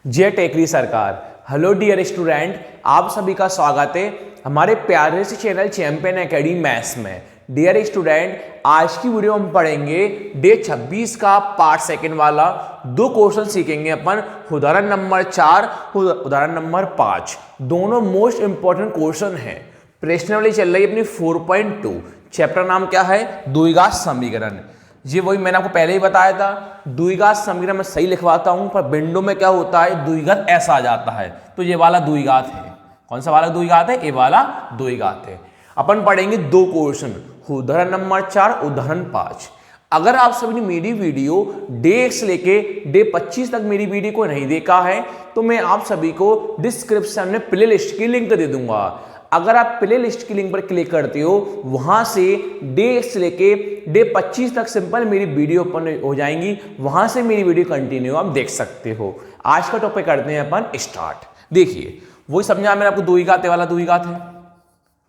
जय टेकरी सरकार। Hello dear student, आप सभी का स्वागत है हमारे प्यारे से चैनल चैंपियन एकेडमी मैथ्स में। डियर स्टूडेंट, आज की वीडियो हम पढ़ेंगे डे 26 का पार्ट सेकंड वाला दो क्वेश्चन सीखेंगे अपन। उदाहरण नंबर 4, उदाहरण नंबर 5, दोनों मोस्ट इंपॉर्टेंट क्वेश्चन हैं। प्रश्नावली चल रही है अपनी 4.2। चैप्टर नाम क्या है? द्विघात समीकरण। ये वही मैंने आपको पहले ही बताया था, द्विघात समीकरण मैं सही लिखवाता हूं पर विंडो में क्या होता है, द्विघात ऐसा आ जाता है। तो ये वाला द्विघात है। कौन सा वाला द्विघात है? ये वाला द्विघात है। अपन पढ़ेंगे दो क्वेश्चन, उदाहरण नंबर 4, उदाहरण 5। अगर आप सभी ने मेरी वीडियो डे 1 से लेके डे 25 तक मेरी वीडियो को नहीं देखा है तो मैं आप सभी को डिस्क्रिप्शन में प्ले लिस्ट की लिंक दे दूंगा। अगर आप प्ले लिस्ट की लिंक पर क्लिक करते हो, वहां से डे 1 से लेके डे 25 तक सिंपल मेरी वीडियो ओपन हो जाएंगी। वहां से मेरी वीडियो कंटिन्यू आप देख सकते हो। आज का टॉपिक करते हैं अपन स्टार्ट। देखिए, वही समझा मैंने आपको, द्विघात वाला द्विघात है।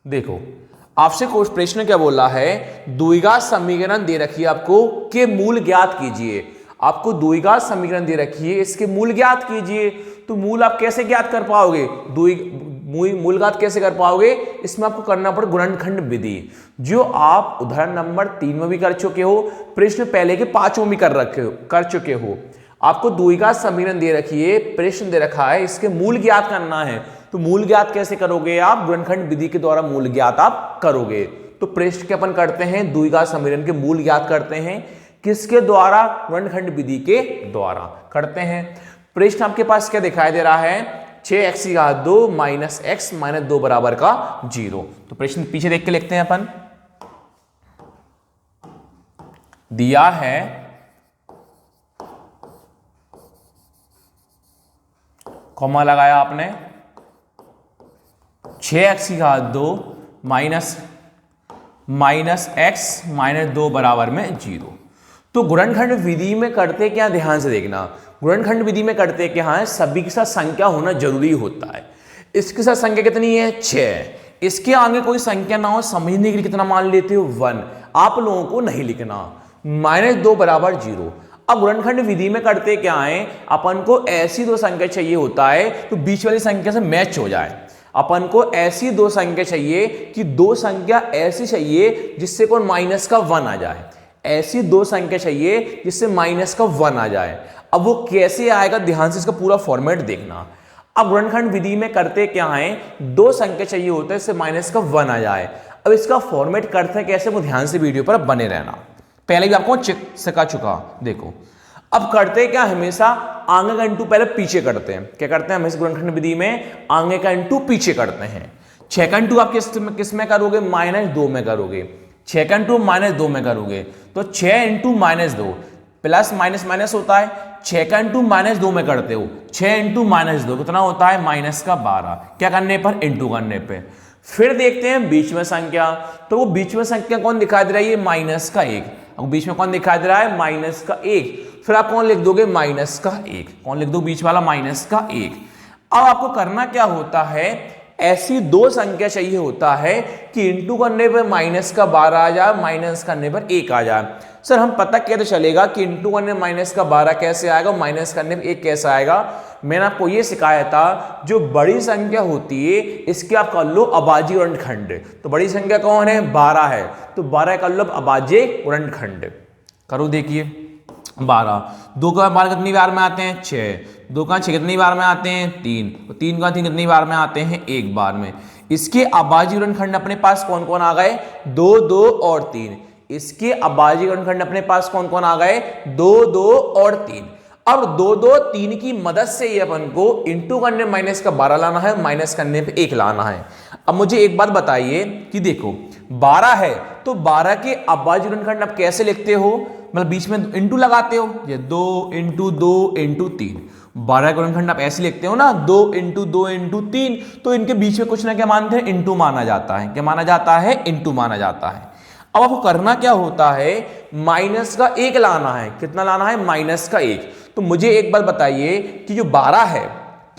देखो, आपसे प्रश्न क्या बोला है, द्विघात समीकरण दे रखी है आपको के मूल ज्ञात कीजिए। आपको द्विघात समीकरण दे रखी है, इसके मूल ज्ञात कीजिए। तो मूल आप कैसे ज्ञात कर पाओगे? मूल ज्ञात कैसे कर पाओगे? इसमें आपको करना पड़े गुणनखंड विधि, जो आप उदाहरण नंबर 3 में भी कर चुके हो, प्रश्न पहले के 5 में भी कर चुके हो। आपको द्विघात समीकरण दे रखी है, प्रश्न दे रखा है, इसके मूल ज्ञात करना है। तो मूल ज्ञात कैसे करोगे आप? गुणनखंड विधि के द्वारा मूल ज्ञात आप करोगे। तो प्रश्न के अपन करते हैं द्विघात समीकरण के मूल ज्ञात करते हैं। किसके द्वारा? गुणनखंड विधि के द्वारा करते हैं। प्रश्न आपके पास क्या दिखाई दे रहा है? 6x की घात 2 माइनस x माइनस 2 बराबर का 0। तो प्रश्न पीछे देख के लिखते हैं अपन। दिया है कॉमा लगाया आपने, 6x की घात 2 माइनस x माइनस 2 बराबर में 0। तो गुणनखंड विधि में करते क्या, ध्यान से देखना। गुणनखंड विधि में करते क्या है, सभी के साथ संख्या होना जरूरी होता है। इसके साथ संख्या कितनी है? 6। इसके आगे कोई संख्या ना हो, समझने के लिए कितना मान लेते हो? 1। आप लोगों को नहीं लिखना। माइनस 2 बराबर 0। अब गुणनखंड विधि में करते क्या है, अपन को ऐसी दो संख्या चाहिए होता है तो बीच वाली संख्या से मैच हो जाए। अपन को ऐसी दो संख्या चाहिए कि दो संख्या ऐसी चाहिए जिससे कोई माइनस का 1 आ जाए। ऐसी दो संख्या चाहिए जिससे माइनस का 1 आ जाए। अब वो कैसे आएगा, ध्यान से इसका पूरा फॉर्मेट देखना। अब गुणनखंड विधि में करते क्या है, दो संख्या चाहिए होता है इससे माइनस का 1 आ जाए। अब इसका फॉर्मेट करते हैं कैसे, वो ध्यान से वीडियो पर बने रहना। पहले भी आपको सिखा चुका। देखो, अब करते क्या, हमेशा आगे का इंटू पहले पीछे करते हैं। क्या करते हैं हमेशा गुणनखंड विधि में? आगे का इंटू पीछे करते हैं। 6 का इंटू आप किस में करोगे? माइनस 2 में करोगे। 6 का इंटू माइनस 2 में करोगे तो 6 into minus 2 plus minus minus होता है। 6 का इंटू माइनस 2 में करते हो, 6 इंटू माइनस 2 कितना होता है? माइनस का 12। क्या करने पर? इंटू करने पे। फिर देखते हैं बीच में संख्या। तो वो बीच में संख्या कौन दिखाई दे रही है? माइनस का 1। अब बीच में कौन दिखाई दे रहा है? माइनस का 1। फिर आप कौन लिख दोगे? माइनस का 1। कौन लिख दो? बीच वाला माइनस का 1। अब आपको करना क्या होता है, ऐसी दो संख्या चाहिए होता है कि इंटू करने पर माइनस का 12 आ जाए, माइनस करने पर 1 आ जाए। सर हम पता कैसे चलेगा कि इंटू करने माइनस का 12 कैसे आएगा, माइनस करने पर 1 कैसे आएगा? मैंने आपको यह सिखाया था, जो बड़ी संख्या होती है इसके आप कर लो अभाज्य गुणनखंड। तो बड़ी संख्या कौन है? 12 है। तो 12 कर लो अभाज्य गुणनखंड। करो, देखिए 12। 2 का 12 कितनी बार में आते हैं? 6। 2 का 6 कितनी बार में आते हैं? 3। 3 का 3 कितनी बार में आते हैं? 1 बार में। इसके अभाज्य गुणनखंड अपने पास कौन कौन आ गए? 2, 2 और 3। इसके अभाज्य गुणनखंड अपने पास कौन कौन आ गए? 2, 2 और 3। अब 2, 2, 3 की मदद से ये अपन को इंटू करने माइनस का 12 लाना है, माइनस करने पे 1 लाना है। अब मुझे एक बात बताइए कि देखो 12 है तो 12 के अभाज्य गुणनखंड आप कैसे लिखते हो? मतलब बीच में इंटू लगाते हो, ये 2 इंटू 2 इंटू 3। 12 गुणनखंड आप ऐसे लिखते हो ना, 2 इंटू 2 इंटू 3। तो इनके बीच में कुछ ना क्या मानते हैं? इंटू माना जाता है। क्या माना जाता है? इंटू माना जाता है। अब आपको करना क्या होता है, माइनस का 1 लाना है। कितना लाना है? माइनस का 1। तो मुझे एक बात बताइए कि जो 12 है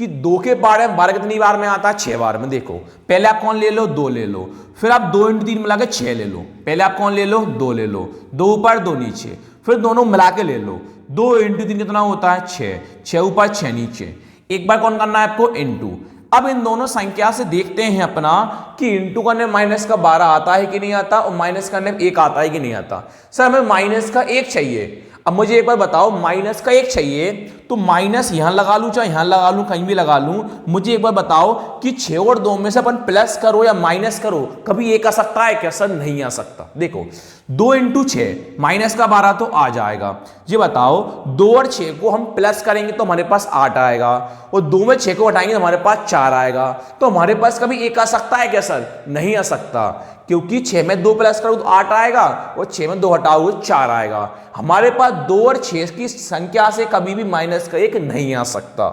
कि 2 के बारे में 12 कितनी बार में आता है, 6 बार में। देखो पहले आप कौन ले लो, 2 ले लो, फिर आप 2 × 3 मिला के 6 ले लो। पहले आप कौन ले लो, 2 ले लो, 2 ऊपर 2 नीचे, फिर दोनों मिला के ले लो। 2 × 3 कितना होता है, 6, 6 ऊपर 6 नीचे। एक बार कौन करना है आपको, इनटू। अब इन दोनों संख्या से देखते हैं अपना कि इंटू करने माइनस का 12 आता है कि नहीं आता, और माइनस करने 1 आता है कि नहीं आता। सर हमें माइनस का 1 चाहिए। अब मुझे एक बार बताओ, माइनस का 1 चाहिए तो माइनस यहां लगा लूं चाहे यहां लगा लूं, कहीं भी लगा लूं। मुझे एक बार बताओ कि 6 और 2 में से अपन प्लस करो या माइनस करो, कभी 1 आ सकता है क्या? सर नहीं आ सकता। देखो 2 × 6 माइनस का 12 तो आ जाएगा। ये बताओ 2 और 6 को हम प्लस करेंगे तो हमारे पास 8 आएगा, और 2 में 6 को हटाएंगे तो हमारे पास 4 आएगा। तो हमारे पास कभी 1 आ सकता है क्या? सर नहीं आ सकता, क्योंकि 6 में 2 प्लस करो तो 8 आएगा, और 6 में 2 हटाओ 4 आएगा। हमारे पास 2 और 6 की संख्या से कभी भी माइनस का 1 नहीं आ सकता।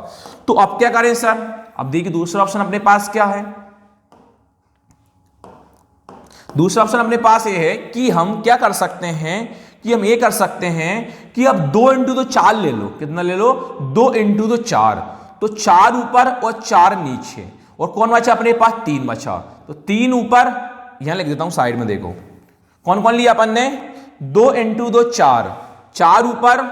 तो अब क्या करें सर? अब देखिए दूसरा ऑप्शन अपने पास क्या है। दूसरा ऑप्शन अपने पास ये है कि हम क्या कर सकते हैं, कि हम ये कर सकते हैं कि अब 2 × 2 4 ले लो। कितना ले लो? 2 × 2 4, तो 4 ऊपर और 4 नीचे, और कौन बचा अपने पास? 3 बचा। तो 3 ऊपर, यहां लिख देता हूं साइड में। देखो कौन कौन लिया अपन ने, 2 × 2 4, 4 ऊपर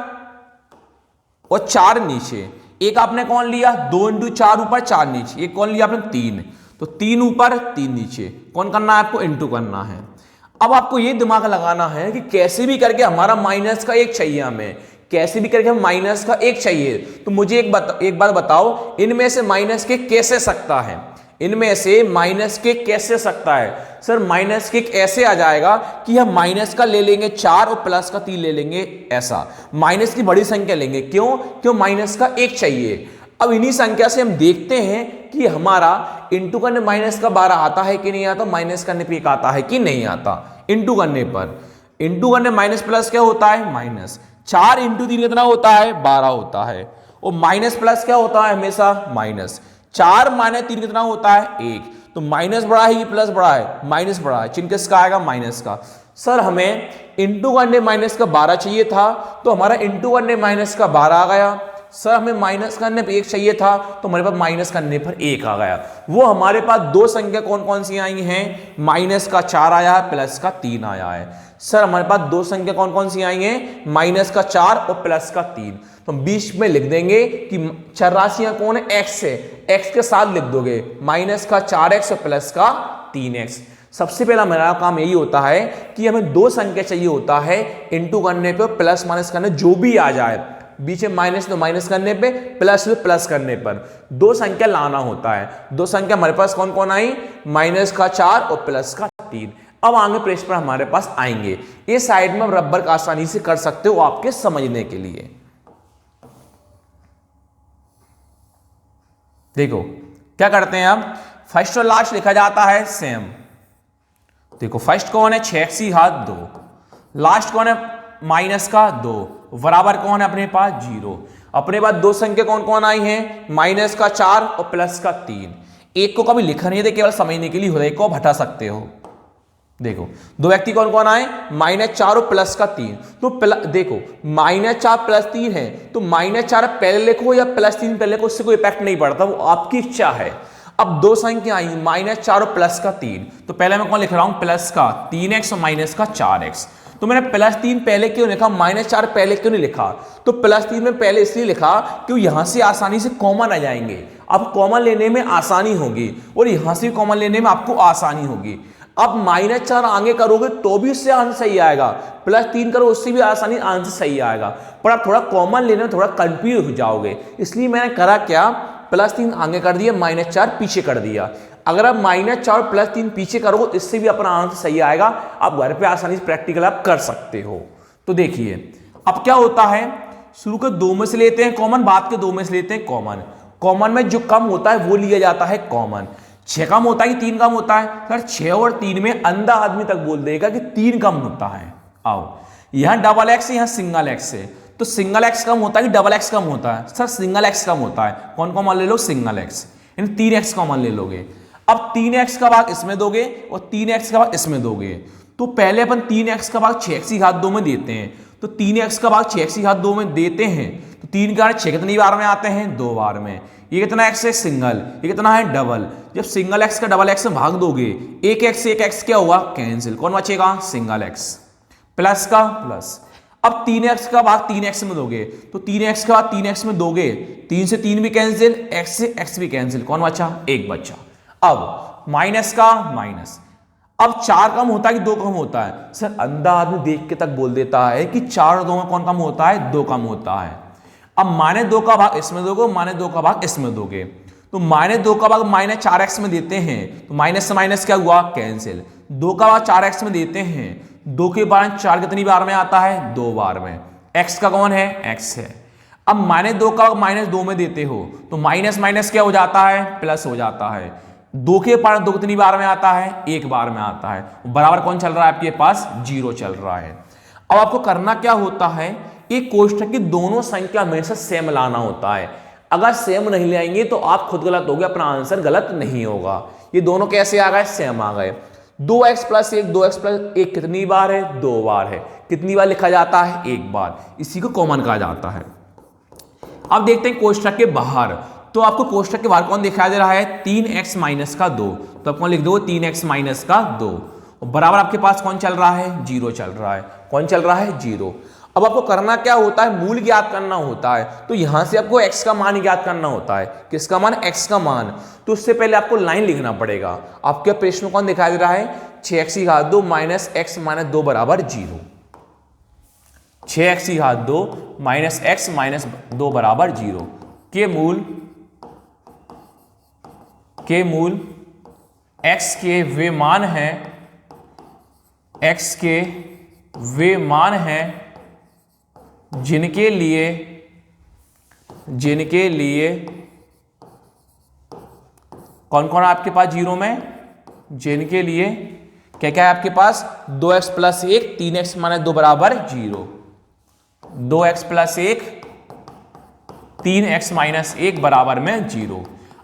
और 4 नीचे। एक आपने कौन लिया, 2 × 4 ऊपर 4 नीचे। एक कौन लिया आपने, 3, तो 3 ऊपर 3 नीचे। कौन करना है आपको? इंटू करना है। अब आपको ये दिमाग लगाना है कि कैसे भी करके हमारा माइनस का 1 चाहिए, हमें कैसे भी करके हम माइनस का 1 चाहिए। तो मुझे एक बात बताओ, इनमें से माइनस के कैसे सकता है, इनमें से माइनस के कैसे सकता है? सर माइनस के ऐसे आ जाएगा कि हम माइनस का ले लेंगे 4 और प्लस का 3 ले लेंगे, ऐसा माइनस की बड़ी संख्या लेंगे। क्यों माइनस का 1 चाहिए। अब इन्हीं संख्या से हम देखते हैं कि हमारा इंटू करने माइनस का 12 आता है कि नहीं आता, माइनस करने पे 1 आता है कि नहीं आता। इंटू करने पर, इंटू करने माइनस प्लस क्या होता है, माइनस। 4 × 3 कितना होता है, 12 होता है, और माइनस प्लस क्या होता है, हमेशा माइनस। 4 - 3 कितना होता है, 1। तो माइनस बड़ा है कि प्लस बड़ा है, माइनस बड़ा है। चिन्ह किसका आएगा, माइनस का। सर हमें इंटू करने माइनस का 12 चाहिए था, तो हमारा इंटू करने माइनस का 12 आ गया। सर हमें माइनस करने पर 1 चाहिए था, तो हमारे पास माइनस करने पर 1 आ गया। वो हमारे पास 2 संख्या कौन कौन सी आई हैं, माइनस का 4 आया है, प्लस का 3 आया है। सर हमारे पास 2 संख्या कौन कौन सी आई हैं, माइनस का 4 और प्लस का 3। तो हम बीच में लिख देंगे कि चर राशियां कौन है, एक्स है, एक्स के साथ लिख दोगे माइनस का 4x और प्लस का 3x। सबसे पहला मेरा काम यही होता है कि हमें 2 संख्या चाहिए होता है, इंटू करने पे प्लस माइनस करने जो भी आ जाए, बीच में माइनस तो माइनस करने पे, प्लस तो प्लस करने पर 2 संख्या लाना होता है। 2 संख्या हमारे पास कौन कौन आई, माइनस का 4 और प्लस का 3। अब आगे पृष्ठ पर हमारे पास आएंगे, ये साइड में रबर का आसानी से कर सकते हो आपके समझने के लिए। देखो क्या करते हैं, अब फर्स्ट और लास्ट लिखा जाता है सेम। देखो फर्स्ट कौन है, 6x²2, लास्ट कौन है, माइनस का 2, बराबर कौन है अपने पास, 0। अपने पास 2 संख्या कौन कौन आई हैं, माइनस का 4 और प्लस का 3। एक को कभी लिखा नहीं है, केवल समझने के लिए हो रहा है, एक को हटा सकते हो। देखो 2 व्यक्ति कौन कौन आए, -4 और प्लस का 3। तो देखो -4 + 3 है, तो -4 पहले लिखो या +3 पहले लिखो, उससे कोई इफेक्ट नहीं पड़ता, वो आपकी इच्छा है। अब 2 संख्या आई -4 और प्लस का 3, तो पहले मैं कौन लिख रहा हूं, प्लस का 3x और माइनस का 4x। तो मैंने +3 पहले क्यों लिखा, -4 पहले क्यों नहीं लिखा, तो +3 में पहले इसलिए लिखा क्यों यहां से आसानी से कॉमन आ जाएंगे, अब कॉमन लेने में आसानी होगी, और यहां से कॉमन लेने में आपको आसानी होगी। अब -4 आगे करोगे तो भी उससे आंसर सही आएगा, +3 करो उससे भी आसानी आंसर सही आएगा, पर आप थोड़ा कॉमन लेने में थोड़ा कंफ्यूज हो जाओगे। इसलिए मैंने करा क्या, +3 आगे कर दिया, -4 पीछे कर दिया। अगर आप -4 +3 पीछे करोगे तो इससे भी अपना आंसर सही आएगा। आप घर पे आसानी से प्रैक्टिकल आप कर सकते हो। तो देखिए अब क्या होता है, शुरू के 2 में से लेते हैं कॉमन, बाद के 2 में से लेते हैं कॉमन। कॉमन में जो कम होता है वो लिया जाता है कॉमन। 6 कम होता है कि 3 कम होता है, सर 6 और 3 में अंधा आदमी तक बोल देगा कि 3 कम होता है। आओ यहां डबल एक्स है, यहां सिंगल एक्स है, तो सिंगल एक्स कम होता है कि डबल एक्स कम होता है, सर सिंगल एक्स कम होता है। कौन कॉमन ले लो, सिंगल एक्स, यानी 3x कॉमन ले लोगे। अब 3x का भाग इसमें दोगे और 3x का भाग इसमें दोगे, तो पहले अपन 3x का भाग 6x² में देते हैं, तो 3x का भाग 6x² में देते हैं, तो 3 का 6 कितनी बार में आते हैं, 2 बार में, ये कितना एक्स है सिंगल, ये कितना है डबल। जब सिंगल एक्स का डबल एक्स में भाग दोगे, एक एक्स क्या हुआ कैंसिल, कौन बचेगा सिंगल एक्स, प्लस का प्लस। अब 3x का भाग 3x में दोगे तो 3x का भाग 3x में दोगे, 3 से 3 भी कैंसिल, x से x भी कैंसिल, कौन बचा एक बचा। अब माइनस का माइनस, अब 4 कम होता है कि 2 कम होता है, सर अंधा आदमी देख के तक बोल देता है कि 4 और 2 में कौन कम होता है, 2 कम होता है। अब -2 का भाग इसमें दोगे, -2 का भाग इसमें दोगे, तो -2 का भाग -4x में देते हैं तो माइनस से माइनस क्या हुआ कैंसिल, 2 का भाग 4x में देते हैं, 2 के बाद 4 कितनी बार में आता है 2 बार में, x का कौन है x है। अब -2 का -2 में देते हो तो माइनस माइनस क्या हो जाता है प्लस हो जाता है, 2 के पास 2 कितनी बार में आता है 1 बार में आता है, बराबर कौन चल रहा है आपके पास 0 चल रहा है। अब आपको करना क्या होता है, एक कोष्ठक की दोनों संख्या में से सेम लाना होता है, अगर सेम नहीं ले आएंगे तो आप खुद गलत हो गए, अपना आंसर गलत नहीं होगा। ये दोनों कैसे आ गए सेम आ गए। 2x प्लस 1 2x प्लस 1 कितनी बार है 2 बार है, कितनी बार लिखा जाता है 1 बार, इसी को कॉमन कहा जाता है। अब देखते हैं कोष्ठक के बाहर, तो आपको कोष्ठक के बाहर कौन दिखाई दे रहा है 3x माइनस का 2, तो आप कौन लिख दो 3x माइनस का 2, बराबर आपके पास कौन चल रहा है 0 चल रहा है, कौन चल रहा है 0। अब आपको करना क्या होता है, मूल ज्ञात करना होता है, तो यहां से आपको x का मान ज्ञात करना होता है, किसका मान x का मान, तो उससे पहले आपको लाइन लिखना पड़ेगा। आपके प्रश्न में कौन दिखाई दे रहा है 6x की घात 2 माइनस x माइनस 2 बराबर 0, 6x की घात 2 माइनस x माइनस 2 बराबर 0 के मूल x के वे मान हैं, x के वे मान हैं जिनके लिए कौन कौन आपके पास 0 में, जिनके लिए क्या क्या है आपके पास 2x प्लस 1 3x माइनस 2 बराबर 0, 2x प्लस 1 3x माइनस 1 बराबर में 0।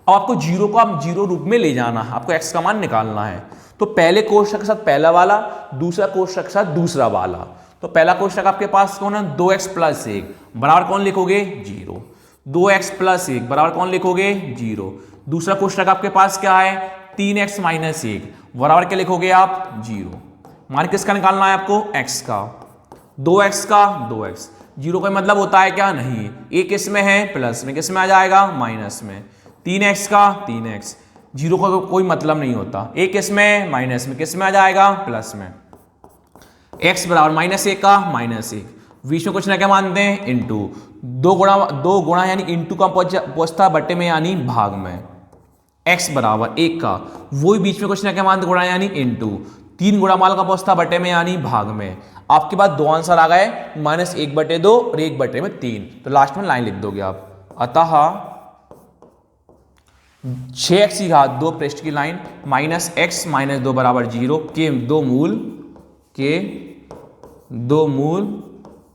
अब आपको 0 को आप 0 रूप में ले जाना है, आपको x का मान निकालना है, तो पहले कोष्ठक के साथ पहला वाला, दूसरा कोष्ठक के साथ दूसरा वाला। तो पहला कोष्ठक आपके पास कौन है 2x प्लस 1 बराबर कौन लिखोगे 0, 2x प्लस 1 बराबर कौन लिखोगे 0। दूसरा कोष्ठक आपके पास क्या है 3x माइनस 1 बराबर क्या लिखोगे आप 0। मान किसका निकालना है आपको x का, 2x का 2x, 0 का मतलब होता है क्या नहीं, एक किस में है प्लस में, किस में आ जाएगा माइनस में, 3x का 3x, 0 का कोई मतलब नहीं होता, एक किस में माइनस में, किस में आ जाएगा प्लस में, x बराबर -1 का -1, बीच में कुछ ना क्या मानते हैं इंटू, 2 गुणा यानी इंटू का पहुंचता बट्टे में यानी भाग में, x बराबर 1 का वही बीच में कुछ ना क्या मानते गुणा यानी इंटू, 3 गुणा माल का पहुंचता बट्टे में यानी भाग में। आपके पास 2 आंसर आ गए, -1/2 और 1/3, तो लास्ट में लाइन लिख दोगे आप। अतः 6x की घात 2 पृष्ठ की लाइन -x माइनस 2 बराबर 0 के दो मूल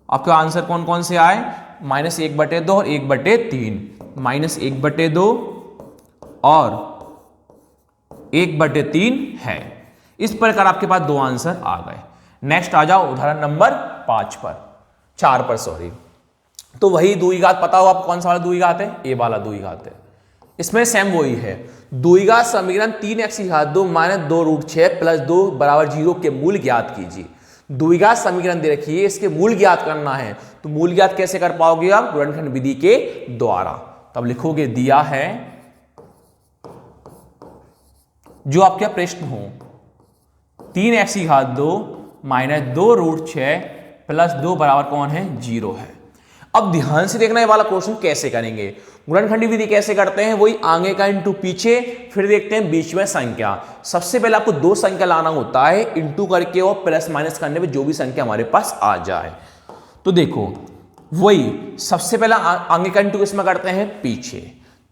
आपका आंसर कौन कौन से आए -1/2 और 1/3, -1/2 और 1/3 है। इस प्रकार आपके पास 2 आंसर आ गए। नेक्स्ट आ जाओ उदाहरण नंबर 4 पर सॉरी। तो वही द्विघात पता हो आपको कौन सा वाला द्विघात है, ए वाला द्विघात है, इसमें सेम वही है। द्विघात समीकरण 3x की घात 2 माइनस 2√6 प्लस 2 बराबर 0 के मूल ज्ञात कीजिए। द्विघात समीकरण दे रखी है, इसके मूल ज्ञात करना है, तो मूल ज्ञात कैसे कर पाओगे आप, गुणनखंड विधि के द्वारा। तब लिखोगे दिया है जो आपका प्रश्न हो 3x की घात 2 माइनस 2√6 प्लस 2 बराबर कौन है 0 है। अब ध्यान से देखना ये वाला क्वेश्चन कैसे करेंगे, गुणनखंडी विधि कैसे करते हैं, वही आगे का इंटू पीछे, फिर देखते हैं बीच में संख्या। सबसे पहले आपको 2 संख्या लाना होता है, इंटू करके और प्लस माइनस करने पे जो भी संख्या हमारे पास आ जाए। तो देखो वही सबसे पहला आगे का इंटू किसमें करते हैं, पीछे,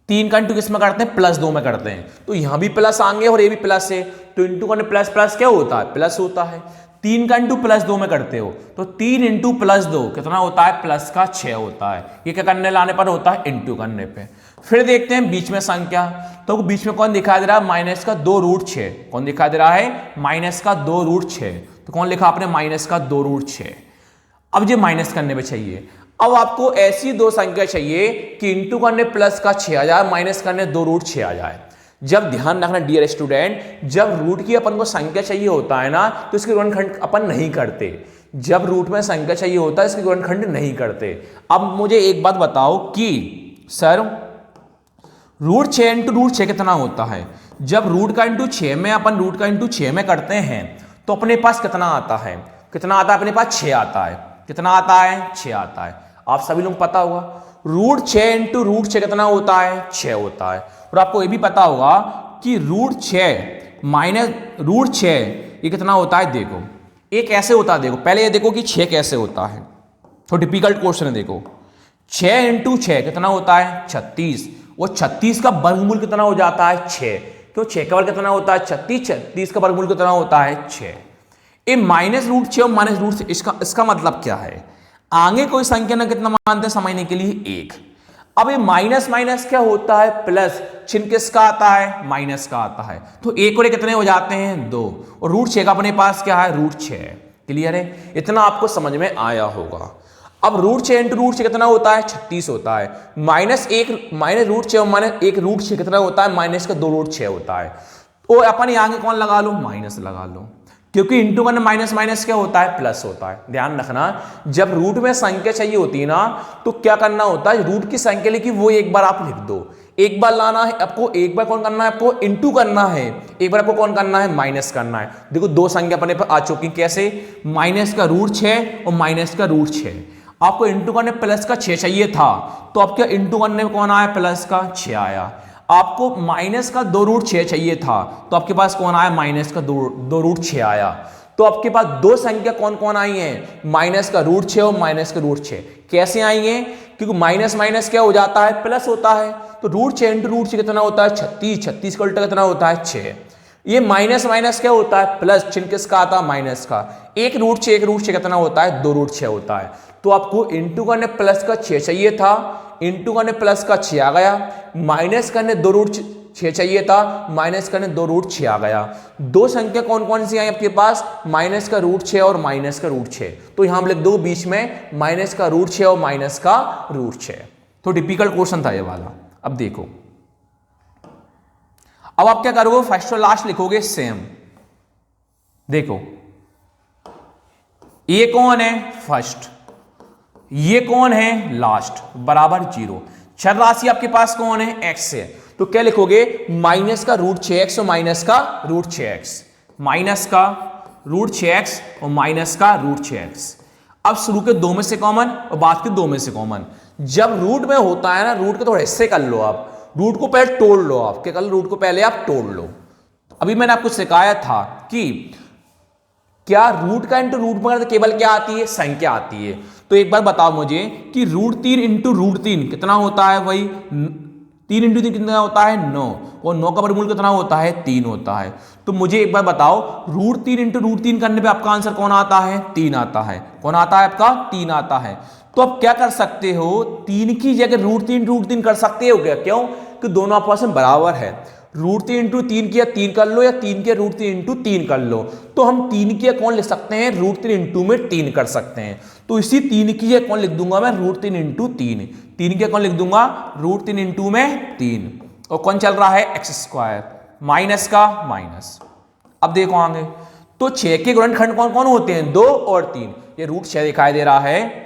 3 का इंटू किसमें करते हैं, +2 में करते हैं। तो यहां भी प्लस आएंगे और ये भी प्लस है, तो इंटू करने प्लस प्लस क्या होता है, प्लस होता है। 3 का इंटू +2 में करते हो तो 3 इंटू +2 कितना होता है, प्लस का 6 होता है। ये क्या करने लाने पर होता है, इंटू करने पे। फिर देखते हैं बीच में संख्या, तो बीच में कौन दिखाई दे रहा है, -2√6, कौन दिखाई दे रहा है, -2√6, तो कौन लिखा आपने, -2√6। अब ये माइनस करने पे चाहिए, अब आपको ऐसी दो संख्या चाहिए कि इंटू करने प्लस का 6 आ जाए, माइनस करने 2 रूट 6 आ जाए। जब ध्यान रखना डियर स्टूडेंट, जब रूट की अपन को संख्या चाहिए होता है ना, तो इसके गुणनखंड अपन नहीं करते। जब रूट में संख्या चाहिए होता है इसके गुणनखंड नहीं करते। अब मुझे एक बात बताओ कि सर रूट 6 इंटू रूट 6 कितना होता है? जब रूट का इंटू 6 में अपन रूट का इंटू 6 में करते हैं तो अपने पास कितना आता है? कितना आता है? अपने पास 6 आता है। कितना आता है? 6 आता है। आप सभी लोग पता होगा रूट 6 इंटू रूट 6 कितना होता है? 6 होता है। और आपको ये भी पता होगा कि रूट 6 माइनस रूट 6 ये कितना होता है? देखो ये कैसे होता है, देखो पहले ये देखो कि 6 कैसे होता है। तो डिफिकल्ट क्वेश्चन है, देखो 6 इंटू 6 कितना होता है? 36। वो 36 का वर्गमूल कितना हो जाता है? 6। तो 6 का वर्ग कितना होता है? 36। 36 का वर्गमूल कितना होता है? 6। ये माइनस रूट 6 और माइनस रूट 6 इसका मतलब क्या है? आगे कोई संख्या ना कितना मानते हैं समझने के लिए? 1। अब ये माइनस माइनस क्या होता है? प्लस। चिन्ह किसका आता है? माइनस का आता है। तो 1 और 1 कितने हो जाते हैं? 2। और रूट 6 का अपने पास क्या है? रूट 6 है। क्लियर है? इतना आपको समझ में आया होगा। अब रूट 6 इंटू रूट 6 कितना होता है? 36 होता है। माइनस रूट 6 और माइनस 1 रूट 6 कितना होता है? माइनस का 2 रूट 6 होता है। तो अपन यहाँ आगे कौन लगा लो? माइनस लगा लो, क्योंकि इंटू करना माइनस माइनस क्या होता है? प्लस होता है। ध्यान रखना जब रूट में संख्या चाहिए होती है ना तो क्या करना होता है? रूट की संख्या लेके वो एक बार आप लिख दो। एक बार लाना है आपको, एक बार कौन करना है? आपको इंटू करना है, एक बार आपको कौन करना है? माइनस करना है। देखो दो संख्या अपने पर आ चुकी, कैसे? माइनस का रूट 6 और माइनस का रूट 6। आपको इंटू करने प्लस का 6 चाहिए था, तो अब क्या इंटू करने में कौन आया? प्लस का 6 आया। आपको माइनस का 2 रूट 6 चाहिए था, तो आपके पास कौन आया? माइनस का 2 रूट 6 आया। तो आपके पास दो संख्या कौन कौन आई हैं? माइनस का रूट 6 और माइनस का रूट 6। कैसे आई हैं? क्योंकि माइनस माइनस क्या हो जाता है? प्लस होता है। तो रूट 6 इंटू रूट 6 कितना होता है? 36। 36 का उल्टा कितना होता है? 6। ये माइनस माइनस क्या होता है? प्लस। चिन्ह किसका आता है? माइनस का। 1 रूट 6 कितना होता है? 2 रूट 6 होता है। तो आपको इंटू करने प्लस का 6 चाहिए था, इंटू करने प्लस का 6 आ गया। माइनस करने 2 रूट 6 चाहिए था, माइनस करने 2 रूट 6 आ गया। दो संख्या कौन कौन सी आई आपके पास? माइनस का रूट 6 और माइनस का रूट 6। तो यहां हम लिख दो बीच में माइनस का रूट 6 और माइनस का रूट 6। तो टिपिकल क्वेश्चन था ये वाला। अब देखो, अब आप क्या करोगे? फर्स्ट और लास्ट लिखोगे सेम। देखो ये कौन है? फर्स्ट। ये कौन है? लास्ट। बराबर 0। चर राशि आपके पास कौन है? x है। तो क्या लिखोगे? माइनस का रूट 6x और माइनस का रूट 6x। माइनस का रूट 6x और माइनस का रूट 6x। अब शुरू के 2 में से कॉमन और बाद के 2 में से कॉमन। जब रूट में होता है ना, रूट के थोड़े हिस्से कर लो आप, रूट को पहले तोड़ लो। आप क्या कर लो? रूट को पहले आप तोड़ लो। अभी मैंने आपको सिखाया था कि क्या रूट का इंटू रूट में केवल क्या आती है? संख्या आती है। तो एक बार बताओ मुझे कि रूट 3 इंटू रूट 3 कितना होता है? वही 3 इंटू 3 कितना होता है? 9। और 9 का वर्गमूल कितना होता है? 3 होता है। तो मुझे एक बार बताओ रूट 3 इंटू रूट 3 करने पे आपका आंसर कौन आता है? 3 आता है। कौन आता है आपका? 3 आता है। तो आप क्या कर सकते हो? 3 की जगह रूट 3 कर सकते हो क्या? क्यों? कि दोनों आपस में बराबर है। रूट 3 इंटू 3 किया 3 कर लो, या 3 के रूट 3 इंटू 3 कर लो। तो हम 3 किया कौन लिख सकते हैं? रूट 3 इंटू में 3 कर सकते हैं। तो इसी 3 की जगह कौन लिख दूंगा मैं? Root 3 into 3। 3 के कौन लिख दूंगा? रूट 3 इंटू में 3। और कौन चल रहा है? X square. माइनस का माइनस। अब देखो आगे, तो 6 के गुणनखंड कौन कौन होते हैं? 2 और 3। ये रूट 6 दिखाई दे रहा है,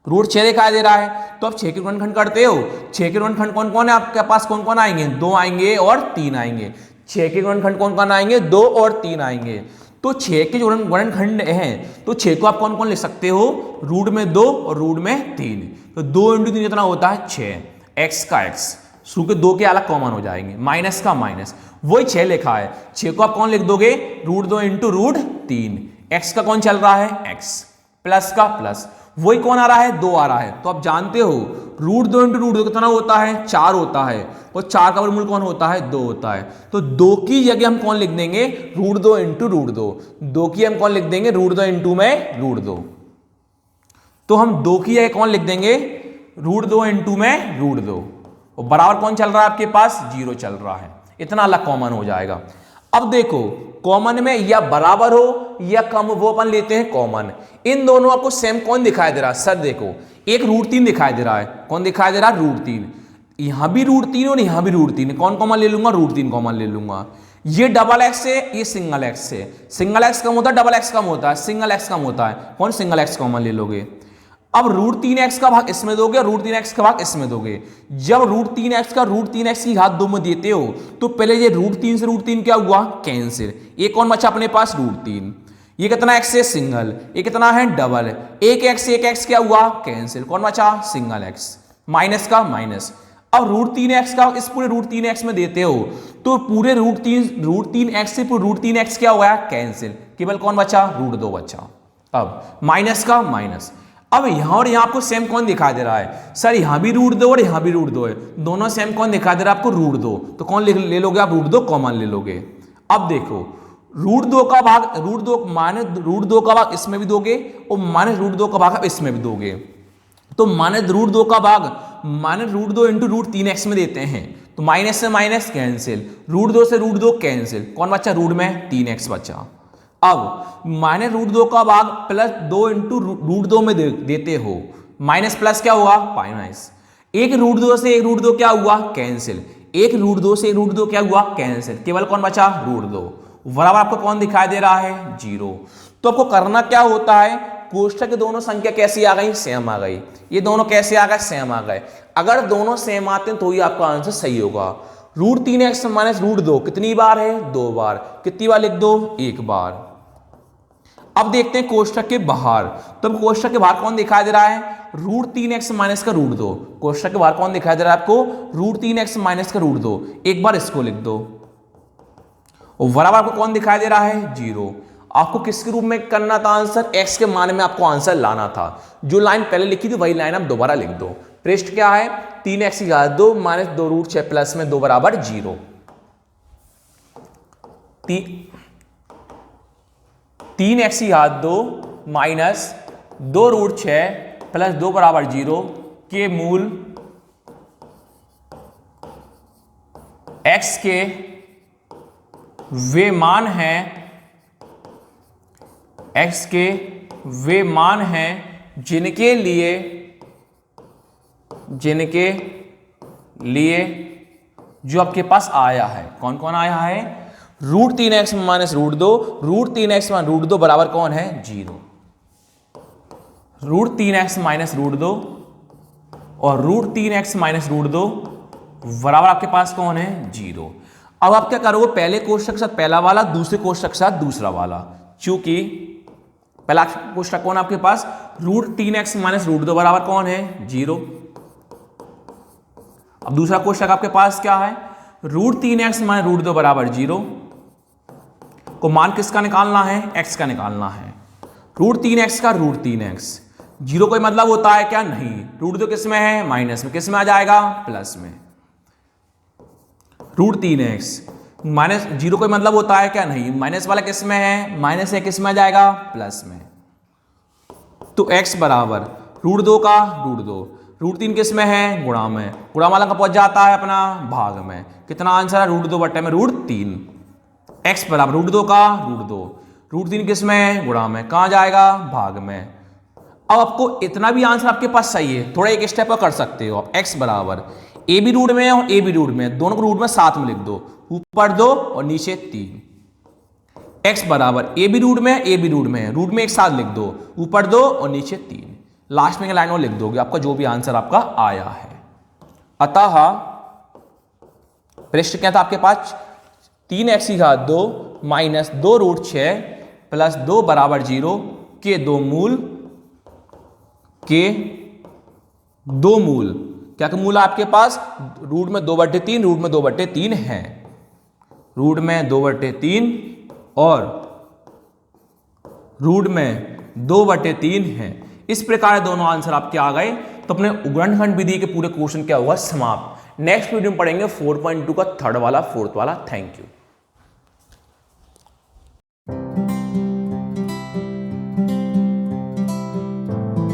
रूट 6 दिखाई दे रहा है। तो आप 6 के गुणनखंड करते हो। 6 के गुणनखंड कौन कौन है आपके पास? कौन कौन आएंगे? 2 आएंगे और 3 आएंगे। 6 के गुणनखंड कौन कौन आएंगे? 2 और 3 आएंगे। तो 6 के गुणनखंड हैं, तो 6 को आप कौन कौन लिख सकते हो? रूट में 2 और रूट में 3। तो 2 इंटू 3 कितना होता है? 6। एक्स का एक्स, शुरू के 2 के अलग कॉमन हो जाएंगे, माइनस का माइनस, वही 6 लिखा है। 6 को आप कौन लिख दोगे? Root 2 into root 3। एक्स का कौन चल रहा है? एक्स। प्लस का प्लस, वही कौन आ रहा है? 2 आ रहा है। तो आप जानते हो रूट 2 इंटू रूट 2 कितना होता है? 4 होता है। और 4 का वर्गमूल कौन होता है? 2 होता है। तो 2 की जगह हम कौन लिख देंगे? Root 2 into root 2। 2 की हम कौन लिख देंगे? रूट 2 इंटू में रूट 2। तो हम 2 की जगह कौन लिख देंगे? रूट 2 इंटू में रूट 2। और बराबर कौन चल रहा है आपके पास? 0 चल रहा है। इतना अलग कॉमन हो जाएगा। अब देखो कॉमन में या बराबर हो या कम, वो अपन लेते हैं कॉमन। इन दोनों आपको सेम कौन दिखाई दे रहा है? सर देखो एक √3 दिखाई दे रहा है, कौन दिखाई दे रहा है, √3, यहां भी √3 और यहां भी √3, कौन कॉमन ले लूंगा, √3 कॉमन ले लूंगा। ये डबल एक्स है, ये सिंगल एक्स है, सिंगल एक्स कम होता है, डबल एक्स कम होता है, सिंगल एक्स कम होता है, कौन सिंगल एक्स कॉमन ले लोगे। अब √3x का भाग इसमें दोगे और √3x का भाग इसमें दोगे। जब √3x का √3x की घात 2 में देते हो तो पहले ये √3 से √3 क्या हुआ, कैंसिल, ये कौन बचा अपने पास, √3, ये कितना एक्स है, सिंगल, ये कितना है, डबल, एक एक्स क्या हुआ, कैंसिल, कौन बचा, सिंगल एक्स, माइनस का माइनस। अब √3x का इस पूरे √3x में देते हो तो पूरे √3x से पूरे √3x क्या हुआ, कैंसिल, केवल कौन बचा, √2 बचा। अब माइनस का माइनस। अब यहां और यहां आपको सेम कौन दिखाई दे रहा है, सर यहां भी √2 और यहां भी √2 है, दोनों सेम कौन दिखाई दे रहा है आपको, √2, तो कौन ले लोगे आप, √2 कॉमन ले लोगे। अब देखो √2 का भाग √2 का भाग इसमें भी दोगे और -√2 का भाग इसमें भी दोगे, तो -√2 का भाग -√2 इंटू √3x में देते हैं, तो माइनस से माइनस कैंसिल, √2 से √2 कैंसिल, कौन बचा, रूट में 3x बचा। अब -√2 का भाग +2 इंटू √2 में देते हो, माइनस प्लस क्या हुआ, माइनस, एक √2 से एक √2 क्या हुआ, कैंसिल, एक √2 से एक √2 क्या हुआ, कैंसिल, केवल कौन बचा, √2, बराबर आपको कौन दिखाई दे रहा है, 0। तो आपको करना क्या होता है, कोष्ठक के दोनों संख्या कैसी आ गई, सेम आ गई, ये दोनों कैसे आ गए, सेम आ गए। अगर दोनों सेम आते हैं तो ही आपका आंसर सही होगा। √3x माइनस √2 कितनी बार है, 2 बार, कितनी बार लिख दो, 1 बार। अब देखते हैं कोष्ठक के बाहर, तो कोष्ठक के बाहर कौन दिखाई दे रहा है, √3x माइनस का √2, कोष्ठक के बाहर कौन दिखाई दे रहा है आपको, √3x माइनस का √2, एक बार इसको लिख दो, और बराबर आपको कौन दिखाई दे रहा है, 0। आपको किसके रूप में करना था आंसर, x के मान में आपको आंसर लाना था, जो लाइन पहले लिखी थी वही लाइन आप दोबारा लिख दो। पृष्ठ क्या है, 3x की घात 2 माइनस 2√6 प्लस में 2 बराबर 0, 3x की घात 2 माइनस 2√6 प्लस 2 बराबर 0 के मूल x के वे मान हैं, x के वे मान हैं जिनके लिए जो आपके पास आया है, कौन कौन आया है, √3x माइनस √2, √3x माइनस √2 बराबर कौन है, 0, √3x माइनस √2 और √3x माइनस √2 बराबर आपके पास कौन है, 0। अब आप क्या करोगे, पहले कोष्ठक के साथ पहला वाला, दूसरे कोष्ठक के साथ दूसरा वाला, चूंकि पहला कोष्ठक कौन आपके पास, √3x माइनस √2 बराबर कौन है, 0। अब दूसरा कोष्ठक आपके पास क्या है, √3x माइनस √2 बराबर 0 को मान किसका निकालना है, x का निकालना है, √3x का √3x, 0 कोई मतलब होता है क्या, नहीं, √2 किस में है, माइनस में, किस में आ जाएगा, प्लस में, √3x माइनस 0 कोई मतलब होता है क्या, नहीं, माइनस वाला किस में है, माइनस है, किस में आ जाएगा, प्लस में, तो x बराबर √2 का √2, √3 किस में है, गुणा में, गुणा वाला का पहुंच जाता है अपना भाग में, कितना आंसर है, √2 बट्टे में √3, x बराबर √2 का √2, √3 किस में है, गुणा में, कहां जाएगा, भाग में। अब आपको इतना भी आंसर आपके पास सही है, थोड़ा एक स्टेप कर सकते हो आप, x बराबर a भी रूट में है और a भी रूट में है, दोनों को रूट में साथ में लिख दो, ऊपर 2 और नीचे 3, x बराबर a भी रूट में है, a भी रूट में है, रूट में एक साथ लिख दो, ऊपर 2 और नीचे 3, लास्ट में लाइन और लिख दोगे, आपका जो भी आंसर आपका आया है। अतः पृष्ठ क्या था आपके पास, 3x की घात 2 माइनस 2√6 प्लस 2 बराबर 0 के दो मूल क्या के मूल आपके पास, रूट में 2/3, रूट में 2/3 है, रूट में 2/3 और रूट में 2/3 है। इस प्रकार दोनों आंसर आपके आ गए, तो अपने गुणनखंड विधि के पूरे क्वेश्चन क्या होगा, समाप्त। नेक्स्ट वीडियो में पढ़ेंगे 4.2 का थर्ड वाला, फोर्थ वाला। Thank you.